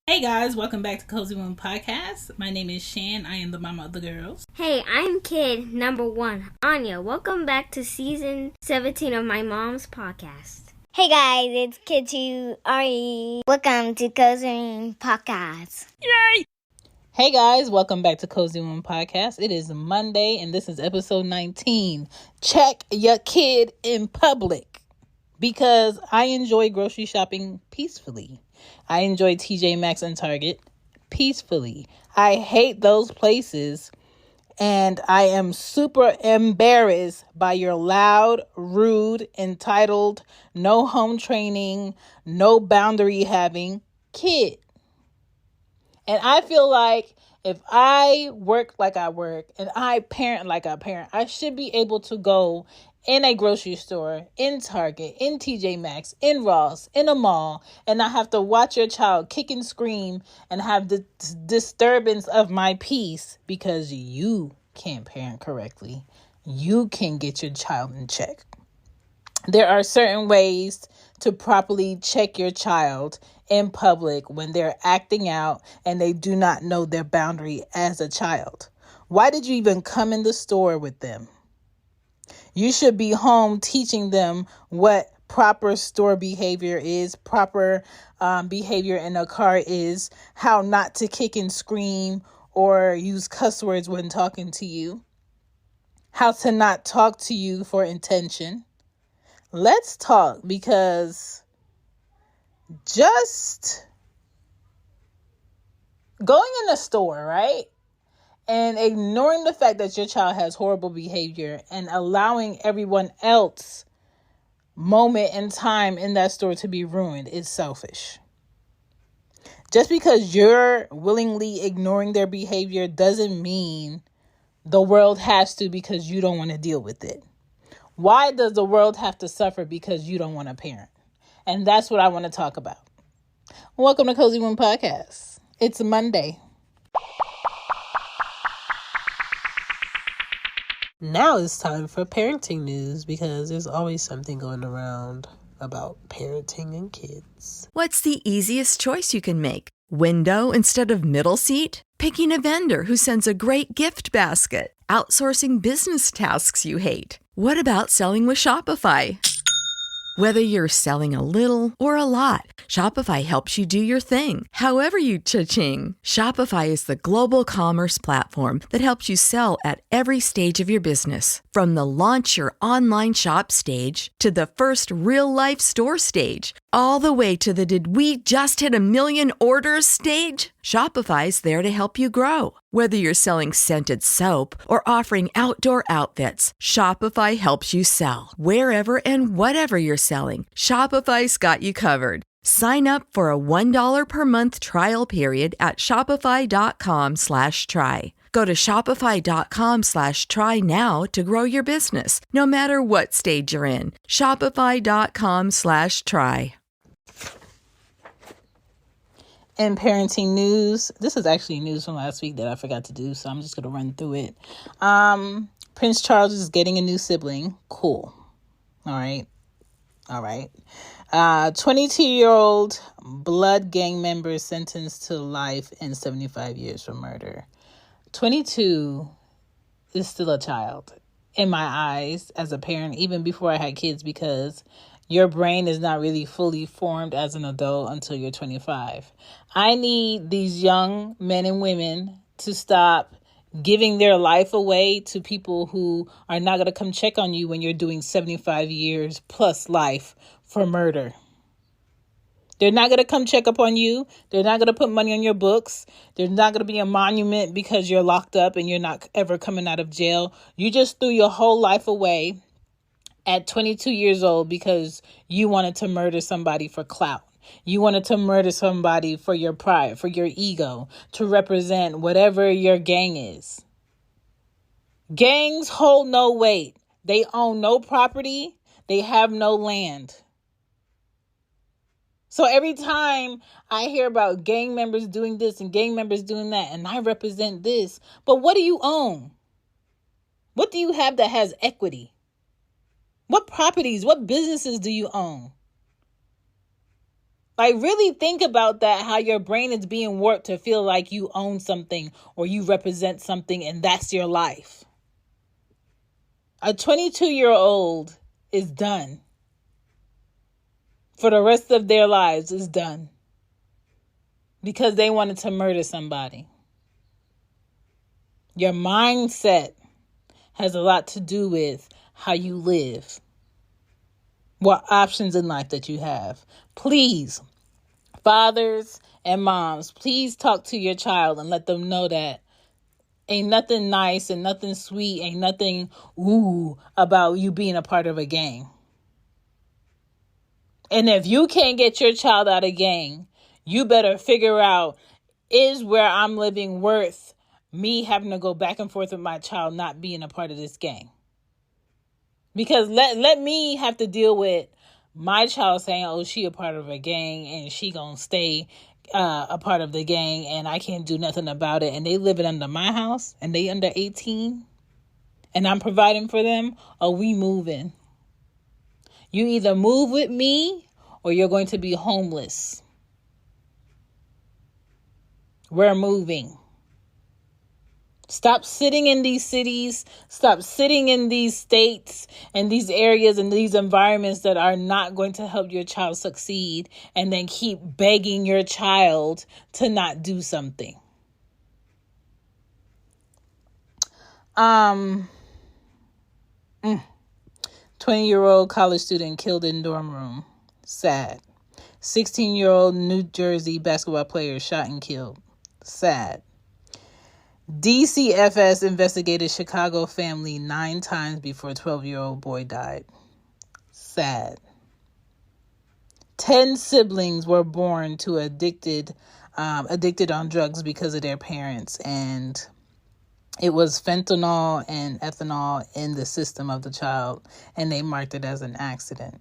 Hey guys, welcome back to Cozy Woman Podcast. My name is Shan. I am the mama of the girls. Hey, I'm kid number 1, Anya. Welcome back to season 17 of my mom's podcast. Hey guys, it's Kid 2 Ari. Welcome to Cozy Podcast. Yay! Hey guys, welcome back to Cozy Woman Podcast. It is Monday and this is episode 19. Check your kid in public. Because I enjoy grocery shopping peacefully. I enjoy TJ Maxx and Target peacefully. I hate those places. And I am super embarrassed by your loud, rude, entitled, no home training, no boundary having kid. And I feel like if I work like I work and I parent like I parent, I should be able to go in a grocery store, in Target, in TJ Maxx, in Ross, in a mall, and not have to watch your child kick and scream and have the disturbance of my peace because you can't parent correctly. You can get your child in check. There are certain ways to properly check your child in public when they're acting out and they do not know their boundary as a child. Why did you even come in the store with them? You should be home teaching them what proper store behavior is, proper behavior in a car is, how not to kick and scream or use cuss words when talking to you, how to not talk to you for intention. Let's talk, because just going in the store, right? And ignoring the fact that your child has horrible behavior and allowing everyone else moment and time in that store to be ruined is selfish. Just because you're willingly ignoring their behavior doesn't mean the world has to, because you don't want to deal with it. Why does the world have to suffer because you don't want to parent? And that's what I want to talk about. Welcome to Cozy Woman Podcast. It's Monday. Now it's time for parenting news, because there's always something going around about parenting and kids. What's the easiest choice you can make? Window instead of middle seat? Picking a vendor who sends a great gift basket? Outsourcing business tasks you hate? What about selling with Shopify? Whether you're selling a little or a lot, Shopify helps you do your thing, however you cha-ching. Shopify is the global commerce platform that helps you sell at every stage of your business. From the launch your online shop stage to the first real-life store stage, all the way to the did we just hit 1 million orders stage. Shopify's there to help you grow. Whether you're selling scented soap or offering outdoor outfits, Shopify helps you sell. Wherever and whatever you're selling, Shopify's got you covered. Sign up for a $1 per month trial period at shopify.com/try. Go to shopify.com/try now to grow your business, no matter what stage you're in. Shopify.com/try. In parenting news, this is actually news from last week that I forgot to do, so I'm just going to run through it. Prince Charles is getting a new sibling. Cool. All right. 22-year-old blood gang member sentenced to life and 75 years for murder. 22 is still a child in my eyes as a parent, even before I had kids, because your brain is not really fully formed as an adult until you're 25. I need these young men and women to stop giving their life away to people who are not going to come check on you when you're doing 75 years plus life for murder. They're not going to come check up on you. They're not going to put money on your books. There's not going to be a monument because you're locked up and you're not ever coming out of jail. You just threw your whole life away at 22 years old because you wanted to murder somebody for clout. You wanted to murder somebody for your pride, for your ego, to represent whatever your gang is. Gangs hold no weight. They own no property. They have no land. So every time I hear about gang members doing this and gang members doing that, and I represent this, but what do you own? What do you have that has equity? What properties, what businesses do you own? Like, really think about that, how your brain is being warped to feel like you own something or you represent something and that's your life. A 22-year-old is done. For the rest of their lives is done. Because they wanted to murder somebody. Your mindset has a lot to do with how you live. What options in life that you have. Please, fathers and moms, please talk to your child and let them know that ain't nothing nice and nothing sweet, ain't nothing about you being a part of a gang. And if you can't get your child out of gang, you better figure out, is where I'm living worth me having to go back and forth with my child not being a part of this gang? Because let me have to deal with my child saying, oh, she a part of a gang and she gonna stay a part of the gang and I can't do nothing about it. And they living under my house and they under 18 and I'm providing for them, or we moving. You either move with me or you're going to be homeless. We're moving. Stop sitting in these cities. Stop sitting in these states and these areas and these environments that are not going to help your child succeed, and then keep begging your child to not do something. 20-year-old college student killed in dorm room. Sad. 16-year-old New Jersey basketball player shot and killed. Sad. DCFS investigated Chicago family 9 times before 12-year-old boy died. Sad. 10 siblings were born to addicted on drugs because of their parents, and it was fentanyl and ethanol in the system of the child, and they marked it as an accident.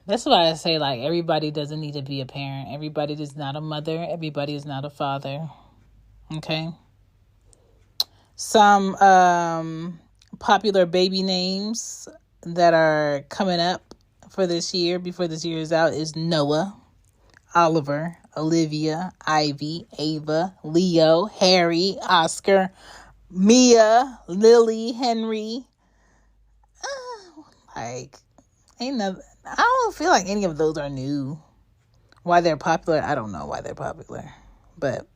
That's why I say, like, everybody doesn't need to be a parent. Everybody is not a mother. Everybody is not a father. Okay? Some popular baby names that are coming up for this year, before this year is out, is Noah, Oliver, Olivia, Ivy, Ava, Leo, Harry, Oscar, Mia, Lily, Henry. I don't feel like any of those are new. Why they're popular, I don't know why they're popular. But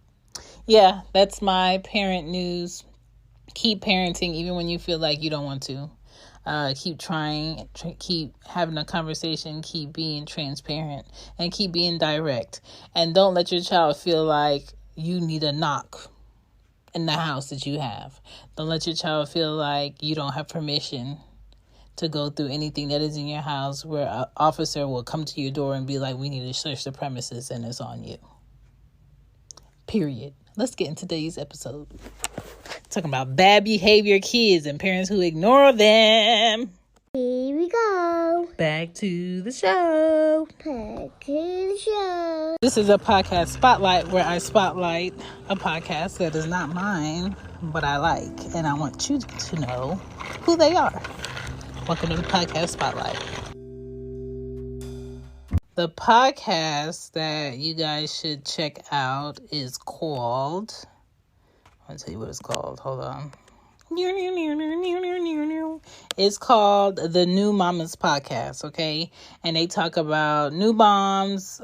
yeah, that's my parent news. Keep parenting even when you feel like you don't want to. Keep trying, keep having a conversation, keep being transparent, and keep being direct. And don't let your child feel like you need a knock in the house that you have. Don't let your child feel like you don't have permission to go through anything that is in your house, where an officer will come to your door and be like, we need to search the premises, and it's on you. Period. Let's get into today's episode. Talking about bad behavior kids and parents who ignore them. Here we go. Back to the show. Back to the show. This is a podcast spotlight where I spotlight a podcast that is not mine, but I like, and I want you to know who they are. Welcome to the podcast spotlight. The podcast that you guys should check out is called, I'll tell you what it's called. Hold on. It's called the New Mamas Podcast, okay? And they talk about new moms,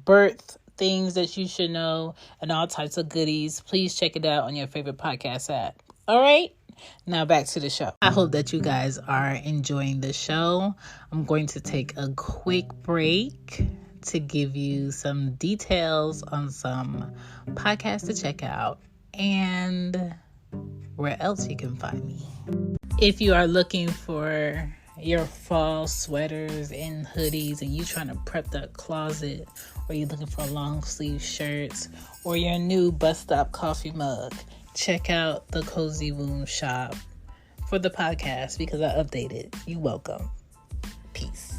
birth, things that you should know, and all types of goodies. Please check it out on your favorite podcast app. All right? Now back to the show. I hope that you guys are enjoying the show. I'm going to take a quick break to give you some details on some podcasts to check out and where else you can find me. If you are looking for your fall sweaters and hoodies and you trying to prep that closet, or you're looking for long sleeve shirts or your new bus stop coffee mug, check out the Cozy Womb shop for the podcast because I updated. You're welcome. Peace.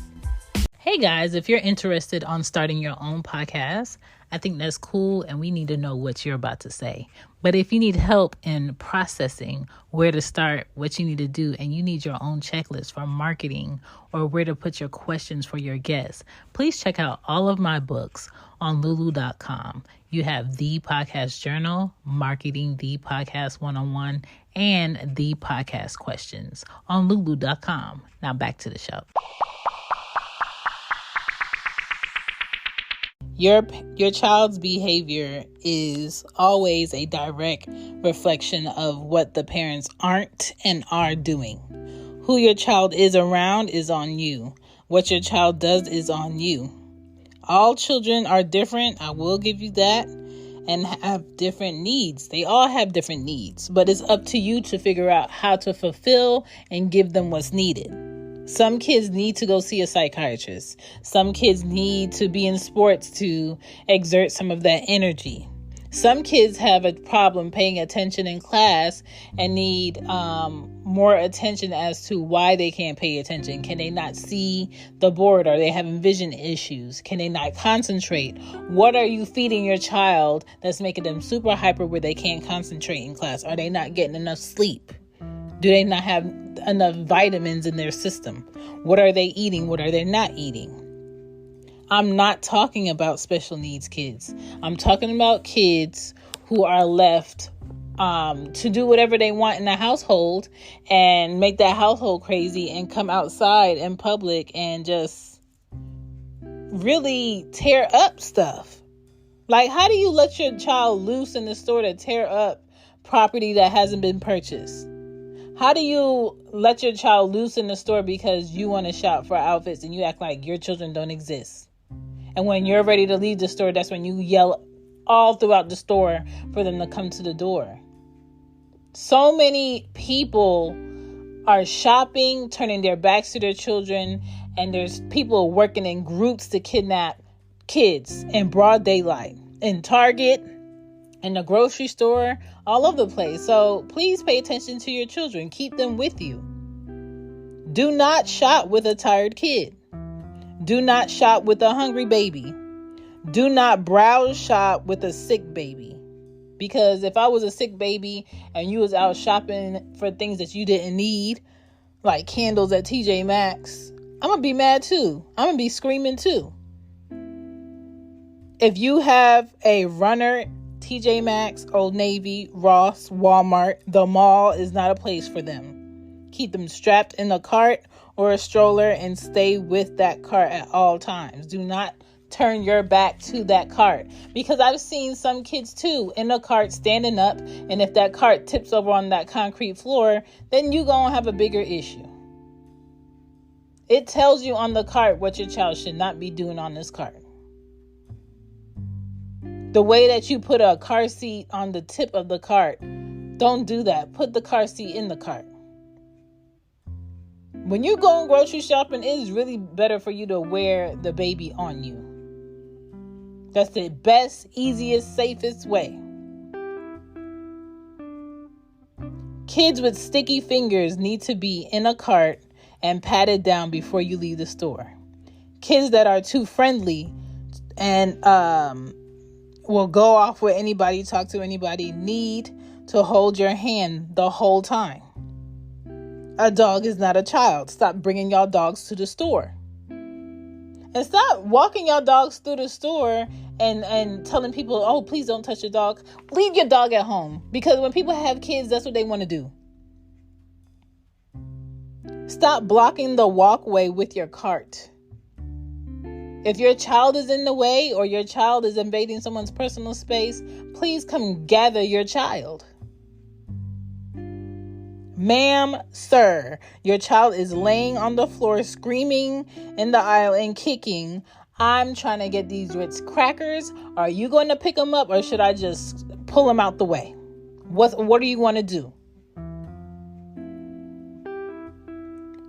Hey guys, if you're interested on starting your own podcast, I think that's cool and we need to know what you're about to say. But if you need help in processing where to start, what you need to do, and you need your own checklist for marketing or where to put your questions for your guests, please check out all of my books on lulu.com. You have The Podcast Journal, Marketing the Podcast 101, and The Podcast Questions on lulu.com. Now back to the show. Your child's behavior is always a direct reflection of what the parents aren't and are doing. Who your child is around is on you. What your child does is on you. All children are different, I will give you that, and have different needs. They all have different needs, but it's up to you to figure out how to fulfill and give them what's needed. Some kids need to go see a psychiatrist. Some kids need to be in sports to exert some of that energy. Some kids have a problem paying attention in class and need more attention as to why they can't pay attention. Can they not see the board? Are they having vision issues? Can they not concentrate? What are you feeding your child that's making them super hyper where they can't concentrate in class? Are they not getting enough sleep? Do they not have enough vitamins in their system? What are they eating? What are they not eating? I'm not talking about special needs kids. I'm talking about kids who are left to do whatever they want in the household and make that household crazy and come outside in public and just really tear up stuff. Like, how do you let your child loose in the store to tear up property that hasn't been purchased? How do you let your child loose in the store because you want to shop for outfits and you act like your children don't exist? And when you're ready to leave the store, that's when you yell all throughout the store for them to come to the door. So many people are shopping, turning their backs to their children, and there's people working in groups to kidnap kids in broad daylight, in Target, in the grocery store, all over the place. So please pay attention to your children. Keep them with you. Do not shop with a tired kid. Do not shop with a hungry baby. Do not browse shop with a sick baby. Because if I was a sick baby and you was out shopping for things that you didn't need, like candles at TJ Maxx, I'm going to be mad too. I'm going to be screaming too. If you have a runner, TJ Maxx, Old Navy, Ross, Walmart, the mall is not a place for them. Keep them strapped in a cart or a stroller and stay with that cart at all times. Do not turn your back to that cart, because I've seen some kids too in a cart standing up, and if that cart tips over on that concrete floor, then you're going to have a bigger issue. It tells you on the cart what your child should not be doing on this cart. The way that you put a car seat on the tip of the cart, don't do that. Put the car seat in the cart. When you go grocery shopping, it is really better for you to wear the baby on you. That's the best, easiest, safest way. Kids with sticky fingers need to be in a cart and patted down before you leave the store. Kids that are too friendly and will go off with anybody, talk to anybody, need to hold your hand the whole time. A dog is not a child. Stop bringing y'all dogs to the store. And stop walking your dogs through the store and telling people, oh, please don't touch your dog. Leave your dog at home. Because when people have kids, that's what they want to do. Stop blocking the walkway with your cart. If your child is in the way or your child is invading someone's personal space, please come gather your child. Ma'am, sir, your child is laying on the floor screaming in the aisle and kicking. I'm trying to get these Ritz crackers. Are you going to pick them up or should I just pull them out the way? What do you want to do?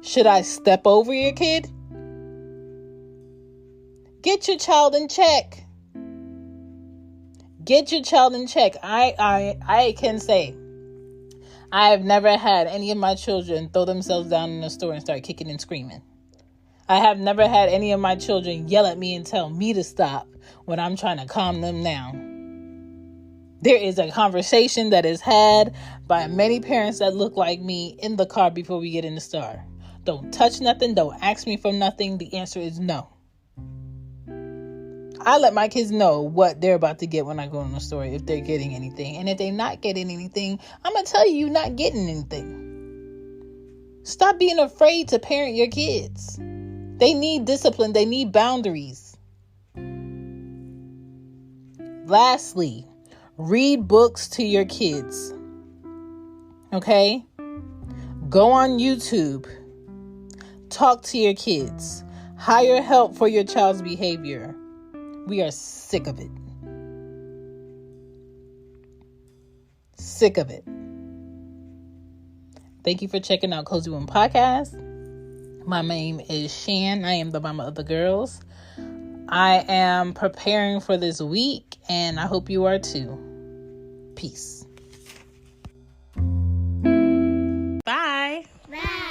Should I step over your kid? Get your child in check. Get your child in check. I can say I have never had any of my children throw themselves down in the store and start kicking and screaming. I have never had any of my children yell at me and tell me to stop when I'm trying to calm them down. There is a conversation that is had by many parents that look like me in the car before we get in the store. Don't touch nothing. Don't ask me for nothing. The answer is no. I let my kids know what they're about to get when I go in the store, if they're getting anything. And if they're not getting anything, I'm going to tell you, you're not getting anything. Stop being afraid to parent your kids. They need discipline. They need boundaries. Lastly, read books to your kids. Okay? Go on YouTube. Talk to your kids. Hire help for your child's behavior. We are sick of it. Sick of it. Thank you for checking out Cozy Woman Podcast. My name is Shan. I am the mama of the girls. I am preparing for this week, and I hope you are too. Peace. Bye. Bye.